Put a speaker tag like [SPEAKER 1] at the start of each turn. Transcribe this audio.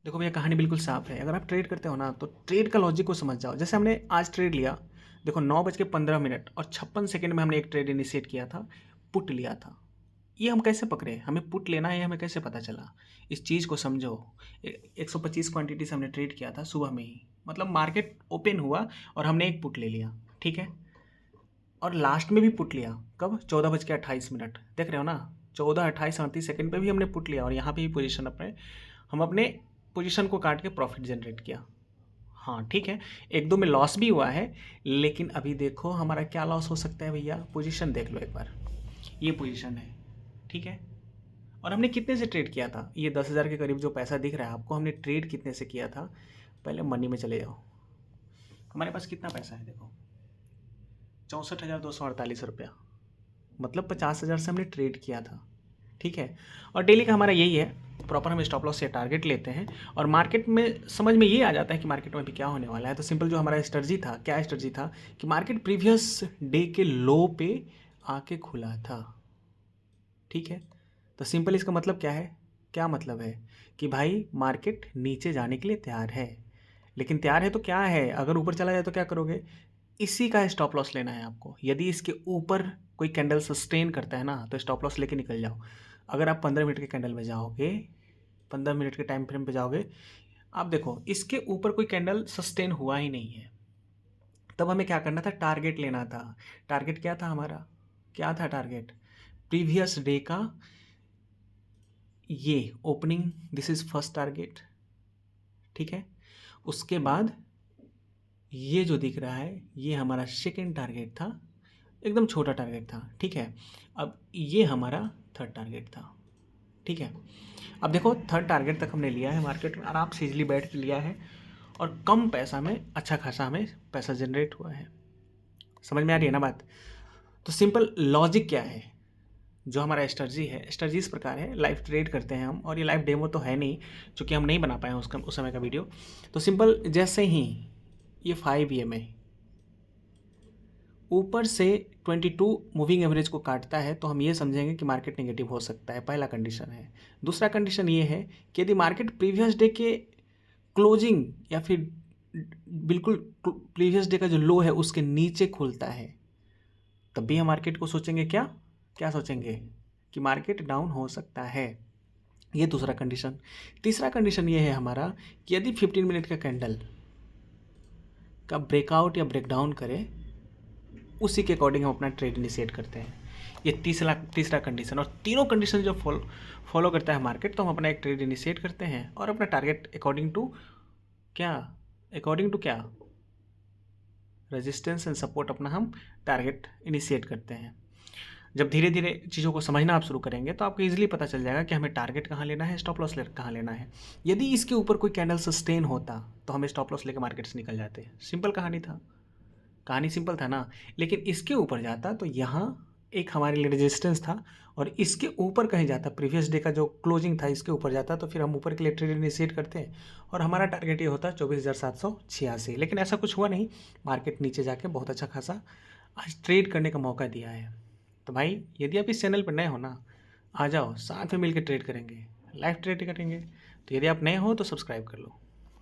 [SPEAKER 1] देखो भैया, कहानी बिल्कुल साफ है। अगर आप ट्रेड करते हो ना, तो ट्रेड का लॉजिक को समझ जाओ। जैसे हमने आज ट्रेड लिया, देखो 9:15 और 56 सेकेंड में हमने एक ट्रेड इनिशिएट किया था, पुट लिया था। ये हम कैसे पकड़े? हमें पुट लेना है, हमें कैसे पता चला? इस चीज़ को समझो। 125 क्वांटिटी से हमने ट्रेड किया था सुबह में ही, मतलब मार्केट ओपन हुआ और हमने एक पुट ले लिया, ठीक है। और लास्ट में भी पुट लिया, कब? 14:28। देख रहे हो ना, 14:28-38 सेकेंड पे भी हमने पुट लिया, और यहाँ पे भी पोजीशन हम अपने पोजीशन को काट के प्रॉफिट जनरेट किया। हाँ ठीक है, एक दो में लॉस भी हुआ है, लेकिन अभी देखो हमारा क्या लॉस हो सकता है भैया। पोजीशन देख लो एक बार, ये पोजीशन है, ठीक है। और हमने कितने से ट्रेड किया था? ये 10,000 के करीब जो पैसा दिख रहा है आपको, हमने ट्रेड कितने से किया था? पहले मनी में चले जाओ। हमारे पास कितना पैसा है देखो, 64,248 रुपया, मतलब 50,000 से हमने ट्रेड किया था, ठीक है। और डेली का हमारा यही है, प्रॉपर हम स्टॉप लॉस से टारगेट लेते हैं, और मार्केट में समझ में ये आ जाता है कि मार्केट में अभी क्या होने वाला है। तो सिंपल जो हमारा स्ट्रेटजी था, क्या स्ट्रेटजी था कि मार्केट प्रीवियस डे के लो पे आके खुला था, ठीक है। तो सिंपल इसका मतलब क्या है? क्या मतलब है कि भाई मार्केट नीचे जाने के लिए तैयार है, लेकिन तैयार है तो क्या है, अगर ऊपर चला जाए तो क्या करोगे? इसी का स्टॉप लॉस लेना है आपको। यदि इसके ऊपर कोई कैंडल सस्टेन करता है ना, तो स्टॉप लॉस लेके निकल जाओ। अगर आप 15 मिनट के कैंडल में जाओगे, 15 मिनट के टाइम फ्रेम पे जाओगे, आप देखो इसके ऊपर कोई कैंडल सस्टेन हुआ ही नहीं है, तब हमें क्या करना था? टारगेट लेना था। टारगेट क्या था हमारा? क्या था टारगेट? प्रीवियस डे का ये opening, this is first target, ठीक है। उसके बाद ये जो दिख रहा है, ये हमारा सेकेंड टारगेट था, एकदम छोटा टारगेट था, ठीक है। अब ये हमारा थर्ड टारगेट था, ठीक है। अब देखो थर्ड टारगेट तक हमने लिया है, मार्केट में आराम से इजीली बैठ के लिया है, और कम पैसा में अच्छा खासा हमें पैसा जनरेट हुआ है। समझ में आ रही है ना बात? तो सिंपल लॉजिक क्या है, जो हमारा स्ट्रेटजी है, स्ट्रेटजी इस प्रकार है। लाइव ट्रेड करते हैं हम, और ये लाइव डेमो तो है नहीं, क्योंकि हम नहीं बना पाए हैं उस समय का वीडियो। तो सिंपल जैसे ही ये 5 EMA ऊपर से 22 मूविंग एवरेज को काटता है, तो हम ये समझेंगे कि मार्केट नेगेटिव हो सकता है, पहला कंडीशन है। दूसरा कंडीशन ये है कि यदि मार्केट प्रीवियस डे के क्लोजिंग या फिर बिल्कुल प्रीवियस डे का जो लो है उसके नीचे खुलता है, तब भी हम मार्केट को सोचेंगे क्या? क्या सोचेंगे? कि मार्केट डाउन हो सकता है। ये दूसरा कंडीशन। तीसरा कंडीशन ये है हमारा कि यदि 15 मिनट का कैंडल का ब्रेकआउट या ब्रेकडाउन करे, उसी के अकॉर्डिंग हम अपना ट्रेड इनिशिएट करते हैं। ये तीसरा कंडीशन, और तीनों कंडीशन जो फॉलो करता है मार्केट, तो हम अपना एक ट्रेड इनिशिएट करते हैं और अपना टारगेट अकॉर्डिंग टू क्या? अकॉर्डिंग टू क्या? रेजिस्टेंस एंड सपोर्ट अपना हम टारगेट इनिशिएट करते हैं। जब धीरे धीरे चीज़ों को समझना आप शुरू करेंगे, तो आपको इजीली पता चल जाएगा कि हमें टारगेट कहाँ लेना है, स्टॉप लॉस कहाँ लेना है। यदि इसके ऊपर कोई कैंडल सस्टेन होता, तो हमें स्टॉप लॉस लेकर मार्केट से निकल जाते। सिंपल कहानी था, कहानी सिंपल था ना। लेकिन इसके ऊपर जाता तो यहाँ एक हमारे लिए रेजिस्टेंस था, और इसके ऊपर कहीं जाता, प्रीवियस डे का जो क्लोजिंग था इसके ऊपर जाता, तो फिर हम ऊपर के लिए ट्रेड इनिशिएट करते हैं, और हमारा टारगेट ये होता 24,786। लेकिन ऐसा कुछ हुआ नहीं, मार्केट नीचे जाके बहुत अच्छा खासा आज ट्रेड करने का मौका दिया है। तो भाई यदि आप इस चैनल पर नए हो ना, आ जाओ साथ में मिलकर ट्रेड करेंगे, लाइव ट्रेड करेंगे। तो यदि आप नए हो तो सब्सक्राइब कर लो।